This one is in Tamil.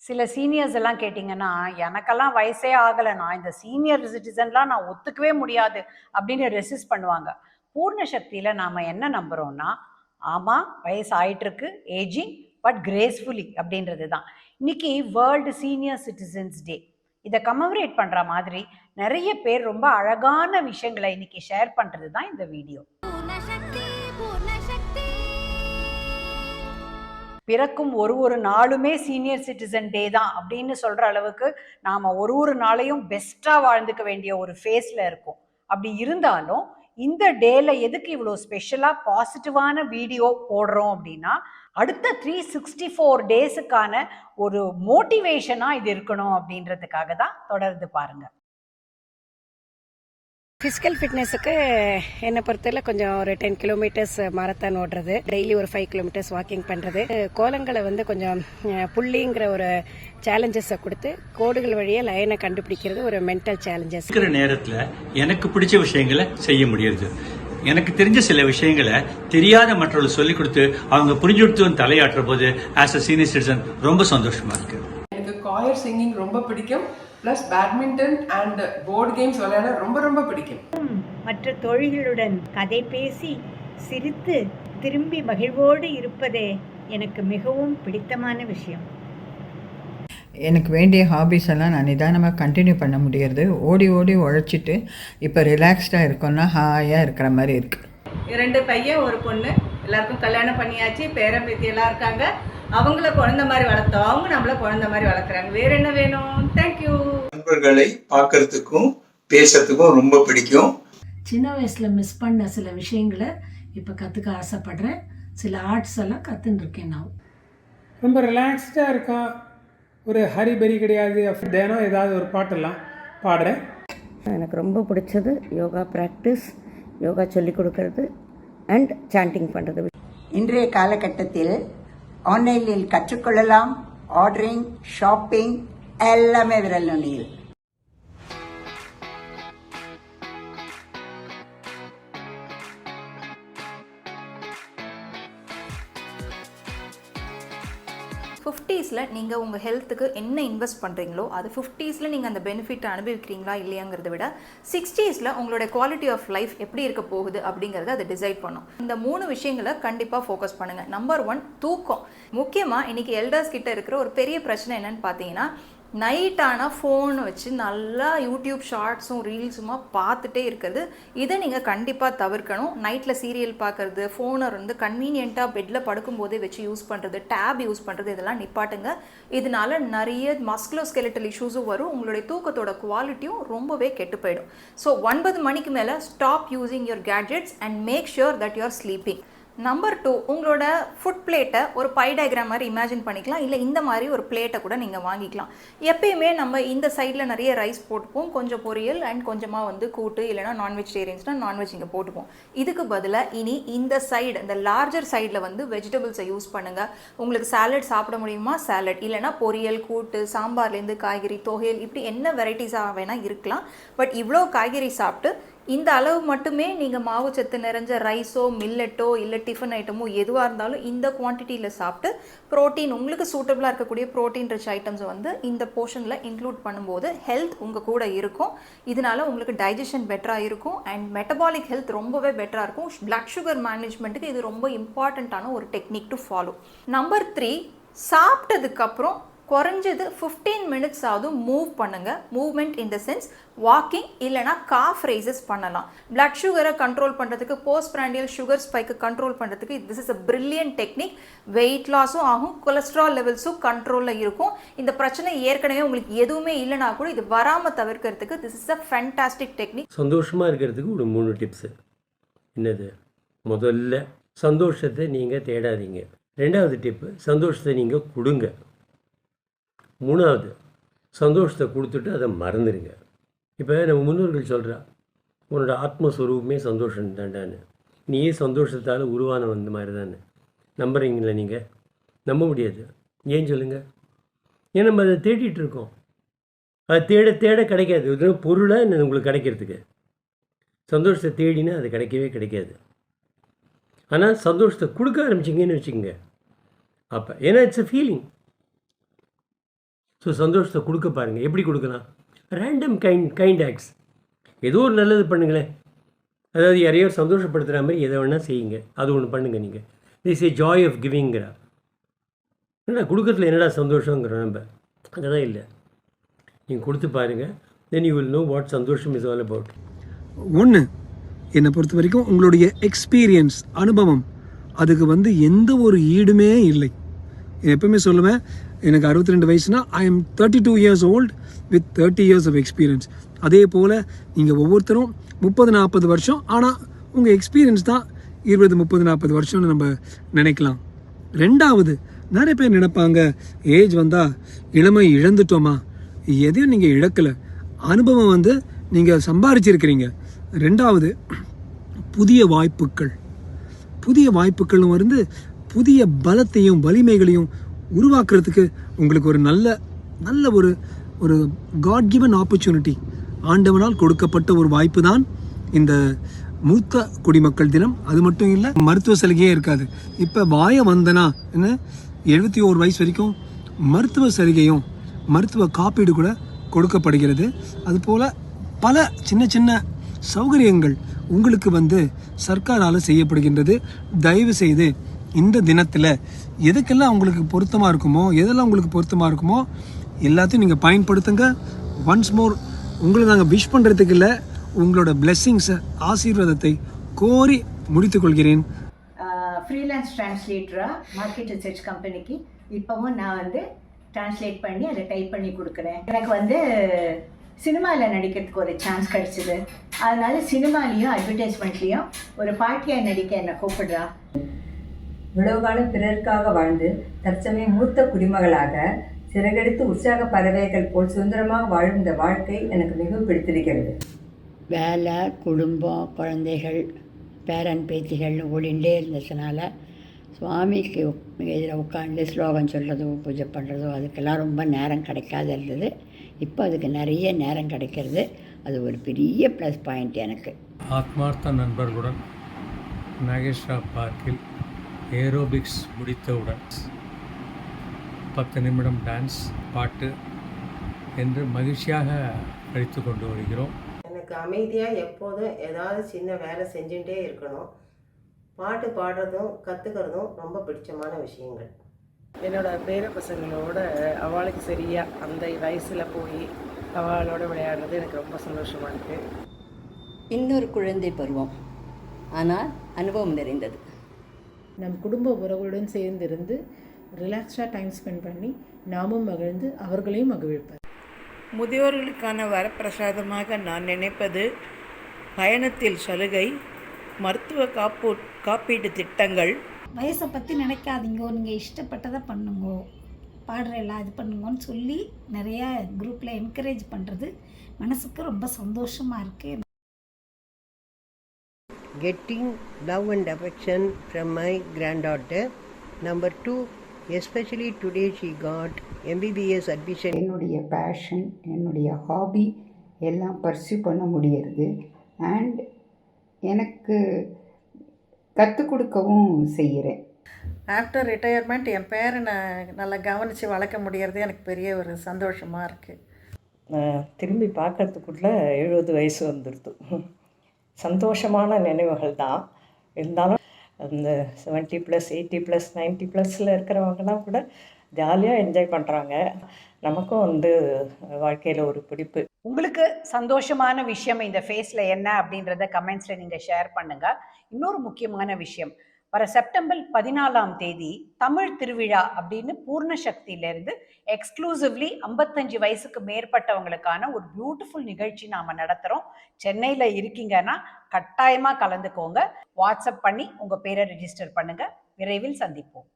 சில சீனியர்ஸ் எல்லாம் கேட்டிங்கன்னா, எனக்கெல்லாம் வயசே ஆகல. நான் இந்த சீனியர் சிட்டிசன்லாம் நான் ஒத்துக்கவே முடியாது அப்படின்னு ரெசிஸ்ட் பண்ணுவாங்க. பூர்ண சக்தியில நாம என்ன நம்புறோம்னா, ஆமா வயசு ஆயிட்டிருக்கு, ஏஜிங் பட் கிரேஸ்ஃபுல்லி அப்படின்றது தான். இன்னைக்கு வேர்ல்டு சீனியர் சிட்டிசன்ஸ் டே. இத கமெமரேட் பண்ற மாதிரி நெறைய பேர் ரொம்ப அழகான விஷயங்கள இன்னைக்கு ஷேர் பண்றது தான் இந்த வீடியோ. பிறக்கும் ஒரு நாளுமே சீனியர் சிட்டிசன் டே தான் அப்படின்னு சொல்ற அளவுக்கு நாம ஒரு நாளையும் பெஸ்டா வாழ்ந்துக்க வேண்டிய ஒரு ஃபேஸ்ல இருக்கும். அப்படி இருந்தாலும் இந்த டேல எதுக்கு இவ்வளோ ஸ்பெஷலா பாசிட்டிவான வீடியோ போடுறோம் அப்படின்னா, அடுத்த 364 டேஸுக்கான ஒரு மோட்டிவேஷனா இது இருக்கணும் அப்படின்றதுக்காக தான். தொடர்ந்து பாருங்க. ஃபிசிக்கல் ஃபிட்னஸுக்கு என்னை பொறுத்தவரை கொஞ்சம் ஒரு 10 கிலோமீட்டர்ஸ் மாரத்தான் ஓடுறது, டெய்லி ஒரு 5 கிலோமீட்டர்ஸ் வாக்கிங் பண்ணுறது, கோலங்களை வந்து கொஞ்சம் புள்ளிங்கிற ஒரு சேலஞ்சஸை கொடுத்து கோடுகள் வழியாக லைனை கண்டுபிடிக்கிறது ஒரு மென்டல் சேலஞ்சஸ். இருக்கிற நேரத்தில் எனக்கு பிடிச்ச விஷயங்களை செய்ய முடியுது. எனக்கு தெரிஞ்ச சில விஷயங்களை தெரியாத மற்றவர்கள் சொல்லிக் கொடுத்து அவங்க புரிஞ்சுடுத்து தலையாட்டுற போது ஆஸ் அ சீனியர் சிட்டிசன் ரொம்ப சந்தோஷமா இருக்கு. எனக்கு காயர் சிங்கிங் ரொம்ப பிடிக்கும். Plus badminton and board games விளையாட ரொம்ப ரொம்ப பிடிக்கும். மற்ற தோழிகளுடன் கதை பேசி சிரித்து திரும்பி மகிழ்வோடு இருப்பதே எனக்கு மிகவும் பிடித்தமான விஷயம். எனக்கு வேண்டிய ஹாபிஸ் எல்லாம் நான் நிதானமாக கண்டினியூ பண்ண முடியறது. ஓடி ஓடி உழைச்சிட்டு இப்போ ரிலாக்ஸ்டாக இருக்கோன்னா ஹாயாக இருக்கிற மாதிரி இருக்குது. 2 பையன் ஒரு பொண்ணு, எல்லாருக்கும் கல்யாணம் பண்ணியாச்சு, பேரன் பேத்தி எல்லாம் இருக்காங்க. அவங்கள குழந்தை மாதிரி வளர்த்தோம், அவங்க நம்மள குழந்தை மாதிரி வளர்க்குறாங்க. வேற என்ன வேணும்? தேங்க்யூ. நண்பர்களை பார்க்கறதுக்கும் பேசுறதுக்கும் ரொம்ப பிடிக்கும். சின்ன வயசுல மிஸ் பண்ண சில விஷயங்களை இப்போ கற்றுக்க ஆசைப்படுறேன். சில ஆர்ட்ஸ் எல்லாம் கற்றுன்னு இருக்கேன். நான் ரொம்ப ரிலாக்ஸ்டாக இருக்கா, ஒரு ஹரிபரி கிடையாது. தினம் ஏதாவது ஒரு பாட்டெல்லாம் பாடுறேன். எனக்கு ரொம்ப பிடிச்சது யோகா ப்ராக்டிஸ், யோகா சொல்லிக் கொடுக்கறது அண்ட் சாண்டிங் பண்ணுறது. இன்றைய காலகட்டத்தில் ஆன்லைனில் கற்றுக்கொள்ளலாம். ஆர்டரிங், ஷாப்பிங் எல்லாமே விரல் நுனியில். ஃபிஃப்டீஸில் நீங்கள் உங்கள் ஹெல்த்துக்கு என்ன இன்வெஸ்ட் பண்ணுறீங்களோ அது 50ஸில் நீங்கள் அந்த பெனிஃபிட் அனுபவிக்கிறீங்களா இல்லையாங்கிறத விட 60ஸில் உங்களோட குவாலிட்டி ஆஃப் லைஃப் எப்படி இருக்க போகுது அப்படிங்கிறத அதை டிசைட் பண்ணும். இந்த 3 விஷயங்களை கண்டிப்பாக ஃபோக்கஸ் பண்ணுங்கள். நம்பர் 1 தூக்கம். முக்கியமாக இன்றைக்கி எல்டர்ஸ் கிட்ட இருக்கிற ஒரு பெரிய பிரச்சனை என்னென்னு பார்த்தீங்கன்னா, நைட்டான ஃபோன் வச்சு நல்லா யூடியூப் ஷார்ட்ஸும் ரீல்ஸுமா பார்த்துட்டே இருக்கிறது. இதை நீங்கள் கண்டிப்பாக தவிர்க்கணும். நைட்டில் சீரியல் பார்க்குறது, ஃபோனை வந்து கன்வீனியண்ட்டாக பெட்டில் படுக்கும்போதே வச்சு யூஸ் பண்ணுறது, டேப் யூஸ் பண்ணுறது, இதெல்லாம் நிப்பாட்டுங்க. இதனால நிறைய மஸ்குலோஸ்கெலட்டல் இஷ்யூஸும் வரும். உங்களுடைய தூக்கத்தோட குவாலிட்டியும் ரொம்பவே கெட்டு போயிடும். ஸோ 9 மணிக்கு மேலே stop using your gadgets and make sure that you are sleeping. Number 2, உங்களோட ஃபுட் பிளேட்டை ஒரு பை டயக்ராம் மாதிரி இமேஜின் பண்ணிக்கலாம். இல்லை இந்த மாதிரி ஒரு பிளேட்டை கூட நீங்கள் வாங்கிக்கலாம். எப்பயுமே நம்ம இந்த சைடில் நிறைய ரைஸ் போட்டுப்போம், கொஞ்சம் பொரியல் அண்ட் கொஞ்சமாக வந்து கூட்டு, இல்லைனா நான்வெஜிடேரியன்ஸ்னால் நான்வெஜ் இங்கே போட்டுப்போம். இதுக்கு பதிலாக இனி இந்த சைடு, இந்த லார்ஜர் சைடில் வந்து வெஜிடபிள்ஸை யூஸ் பண்ணுங்கள். உங்களுக்கு சாலட் சாப்பிட முடியுமா சாலட், இல்லைனா பொரியல், கூட்டு, சாம்பார்லேருந்து காய்கறி, தொகையல், இப்படி என்ன வெரைட்டிஸாக வேணால் இருக்கலாம். பட் இவ்வளோ காய்கறி சாப்பிட்டு இந்த அளவு மட்டுமே நீங்கள் மாவுச்சத்து நிறைஞ்ச ரைஸோ மில்லட்டோ இல்லை டிஃபன் ஐட்டமோ எதுவாக இருந்தாலும் இந்த குவான்டிட்டியில் சாப்பிட்டு ப்ரோட்டீன், உங்களுக்கு சூட்டபிளாக இருக்கக்கூடிய ப்ரோட்டீன் ரிச் ஐட்டம்ஸை வந்து இந்த போர்ஷனில் இன்க்ளூட் பண்ணும்போது ஹெல்த் உங்கள் கூட இருக்கும். இதனால உங்களுக்கு டைஜஷன் பெட்டராக இருக்கும் அண்ட் மெட்டபாலிக் ஹெல்த் ரொம்பவே பெட்டராக இருக்கும். பிளட் சுகர் மேனேஜ்மெண்ட்டுக்கு இது ரொம்ப இம்பார்ட்டண்ட்டான ஒரு டெக்னிக் டு ஃபாலோ. நம்பர் 3, சாப்பிட்டதுக்கப்புறம் குறைஞ்சது 15 மினிட்ஸ் ஆகுது மூவ் பண்ணுங்கள். Movement in the sense walking, இல்லைனா காஃப் ரைசஸ் பண்ணலாம். பிளட் சுகரை கண்ட்ரோல் பண்ணுறதுக்கு, post prandial sugar spike control பண்ணுறதுக்கு this is a brilliant technique. Weight லாஸும் ஆகும், கொலஸ்ட்ரால் லெவல்ஸும் கண்ட்ரோலில் இருக்கும். இந்த பிரச்சனை ஏற்கனவே உங்களுக்கு எதுவுமே இல்லைனா கூட இது வராமல் தவிர்க்கிறதுக்கு this is a fantastic technique. சந்தோஷமாக இருக்கிறதுக்கு ஒரு 3 டிப்ஸு. என்னது? முதல்ல சந்தோஷத்தை நீங்கள் தேடாதீங்க. 2வது டிப்பு, சந்தோஷத்தை நீங்கள் கொடுங்க. 3வது, சந்தோஷத்தை கொடுத்துட்டு அதை மறந்துடுங்க. இப்போ நம்ம முன்னோர்கள் சொல்கிறா, உன்னோட ஆத்மஸ்வரூபமே சந்தோஷம் தாண்டான்னு. நீயே சந்தோஷத்தால் உருவான வந்த மாதிரி தானே. நம்புறீங்களா நீங்கள்? நம்ப முடியாது. ஏன் சொல்லுங்கள்? ஏன் நம்ம அதை தேடிட்டு இருக்கோம். அது தேட தேட கிடைக்காது. இது பொருளாக உங்களுக்கு கிடைக்கிறதுக்கு. சந்தோஷத்தை தேடினா அது கிடைக்கவே கிடைக்காது. ஆனால் சந்தோஷத்தை கொடுக்க ஆரம்பிச்சிங்கன்னு வச்சுக்கோங்க. அப்போ ஏன்னா இட்ஸ் அ ஃபீலிங். ஸோ சந்தோஷத்தை கொடுக்க பாருங்கள். எப்படி கொடுக்கலாம்? Random kind acts. ஏதோ ஒரு நல்லது பண்ணுங்களேன். அதாவது யாரையோ சந்தோஷப்படுத்துகிற மாதிரி எதை வேணால் செய்யுங்க. அது ஒன்று பண்ணுங்கள் நீங்கள். திஸ் ஏ ஜாய் ஆஃப் கிவிங்கிறா. என்னடா கொடுக்கறதுல என்னடா சந்தோஷங்கிற நம்ம அதெல்லாம் இல்லை. நீங்கள் கொடுத்து பாருங்கள். Then you will know what சந்தோஷம் இஸ் ஆல் அபவுட். ஒன்று, என்னை பொறுத்த வரைக்கும் உங்களுடைய எக்ஸ்பீரியன்ஸ், அனுபவம், அதுக்கு எந்த ஒரு ஈடுமே இல்லை. எப்பவுமே சொல்லுவேன், எனக்கு 62 வயசுனா I am 32 years old with 30 years of experience. அதே போல் நீங்கள் ஒவ்வொருத்தரும் 30-40 வருஷம், ஆனால் உங்கள் எக்ஸ்பீரியன்ஸ் தான் 20-30-40 வருஷம்னு நம்ம நினைக்கலாம். ரெண்டாவது, நிறைய பேர் நினைப்பாங்க ஏஜ் வந்தால் இளமை இழந்துட்டோமா. எதையும் நீங்கள் இழக்கலை. அனுபவம் நீங்கள் சம்பாரிச்சிருக்கிறீங்க. ரெண்டாவது, புதிய வாய்ப்புகளும் புதிய பலத்தையும் வலிமைகளையும் உருவாக்குறதுக்கு உங்களுக்கு ஒரு நல்ல ஒரு காட் கிவன் ஆப்பர்ச்சுனிட்டி, ஆண்டவனால் கொடுக்கப்பட்ட ஒரு வாய்ப்பு தான் இந்த மூத்த குடிமக்கள் தினம். அது மட்டும் இல்லை, மருத்துவ சலுகையே இருக்காது. இப்போ வாய வந்தனா 71 வயசு வரைக்கும் மருத்துவ சலுகையும் மருத்துவ காப்பீடு கூட கொடுக்கப்படுகிறது. அதுபோல் பல சின்ன சௌகரியங்கள் உங்களுக்கு சர்க்காரால் செய்யப்படுகின்றது. தயவு செய்து இந்த தினத்தில் எதுக்கெல்லாம் உங்களுக்கு பொருத்தமாக இருக்குமோ எல்லாத்தையும் நீங்கள் பயன்படுத்துங்க. ஒன்ஸ் மோர் உங்களை நாங்கள் விஷ் பண்ணுறதுக்கு இல்லை, உங்களோட பிளெஸ்ஸிங்ஸை, ஆசீர்வாதத்தை கோரி முடித்துக்கொள்கிறேன். ஃப்ரீலான்ஸ் டிரான்ஸ்லேட்டராக மார்க்கெட் ரிசர்ச் கம்பெனிக்கு இப்போவும் நான் டிரான்ஸ்லேட் பண்ணி அதை டைப் பண்ணி கொடுக்குறேன். எனக்கு சினிமாவில் நடிக்கிறதுக்கு ஒரு சான்ஸ் கிடச்சிது. அதனால சினிமாலேயும் அட்வர்டைஸ்மெண்ட்லேயும் ஒரு பாட்டியாக நடிக்க என்னை கூப்பிடுறா. இவ்வளவு காலம் பிறருக்காக வாழ்ந்து தற்சமயம் மூத்த குடிமகளாக சிறகெடுத்து உற்சாக பறவைகள் போல் சுதந்திரமாக வாழும் இந்த வாழ்க்கை எனக்கு மிகவும் பிடித்திருக்கிறது. வேலை, குடும்பம், குழந்தைகள், பேரன் பேத்திகள்னு ஓடிண்டே இருந்ததுனால சுவாமிக்கு இதில் உட்காந்து ஸ்லோகம் சொல்கிறதோ பூஜை பண்ணுறதோ அதுக்கெல்லாம் ரொம்ப நேரம் கிடைக்காது இருந்தது. இப்போ அதுக்கு நிறைய நேரம் கிடைக்கிறது. அது ஒரு பெரிய ப்ளஸ் பாயிண்ட் எனக்கு. ஆத்மார்த்த நண்பர்களுடன் நாகேஸ்வரா பார்க்கில் ஏரோபிக்ஸ் முடித்தவுடன் 10 நிமிடம் டான்ஸ், பாட்டு என்று மகிழ்ச்சியாக கழித்து கொண்டு வருகிறோம். எனக்கு அமைதியாக எப்போதும் ஏதாவது சின்ன வேலை செஞ்சுட்டே இருக்கணும். பாட்டு பாடுறதும் கற்றுக்கிறதும் ரொம்ப பிடிச்சமான விஷயங்கள். என்னோடய பேர பசங்களோட அவளுக்கு சரியாக அந்த வயசில் போய் அவளோட விளையாடுறது எனக்கு ரொம்ப சந்தோஷமாக இருக்குது. இன்னொரு குழந்தை பருவம், ஆனால் அனுபவம் நிறைந்தது. நம் குடும்ப உறவுடன் சேர்ந்திருந்து ரிலாக்ஸ்டாக டைம் ஸ்பெண்ட் பண்ணி நாமும் மகிழ்ந்து அவர்களையும் மகிழ்ப்பது. முதியோர்களுக்கான வரப்பிரசாதமாக நான் நினைப்பது பயணத்தில் சலுகை, மருத்துவ காப்பீடு திட்டங்கள். வயசை பற்றி நினைக்காதீங்கோ, நீங்கள் இஷ்டப்பட்டதை பண்ணுங்கோ, பாடுறெல்லாம் இது பண்ணுங்கன்னு சொல்லி நிறையா குரூப்பில் என்கரேஜ் பண்ணுறது மனசுக்கு ரொம்ப சந்தோஷமாக இருக்குது. Getting love and affection from my granddaughter. Number 2, especially today she got MBBS admission. என்னுடைய பேஷன், என்னுடைய ஹாபி எல்லாம் பர்சியூ பண்ண முடியறது. அண்ட் எனக்கு கற்றுக் கொடுக்கவும் செய்கிறேன். ஆஃப்டர் ரிட்டையர்மெண்ட் என் பேரனை நல்லா கவனித்து வளர்க்க முடியறது எனக்கு பெரிய ஒரு சந்தோஷமாக இருக்குது. திரும்பி பார்க்கறதுக்குள்ளே 70 வயசு வந்துடுது. சந்தோஷமான நினைவுகள் தான். இருந்தாலும் அந்த 70+, 80+, 90+ல் இருக்கிறவங்கலாம் கூட ஜாலியாக என்ஜாய் பண்ணுறாங்க. நமக்கும் வாழ்க்கையில் ஒரு பிடிப்பு. உங்களுக்கு சந்தோஷமான விஷயம் இந்த ஃபேஸில் என்ன அப்படின்றத கமெண்ட்ஸில் நீங்கள் ஷேர் பண்ணுங்கள். இன்னொரு முக்கியமான விஷயம், வர செப்டம்பர் 14 தமிழ் திருவிழா அப்படின்னு பூர்ண சக்தியிலேருந்து எக்ஸ்க்ளூசிவ்லி 55 வயசுக்கு மேற்பட்டவங்களுக்கான ஒரு பியூட்டிஃபுல் நிகழ்ச்சி நாம் நடத்துகிறோம். சென்னையில் இருக்கீங்கன்னா கட்டாயமாக கலந்துக்கோங்க. வாட்ஸ்அப் பண்ணி உங்கள் பேரை ரிஜிஸ்டர் பண்ணுங்கள். விரைவில் சந்திப்போம்.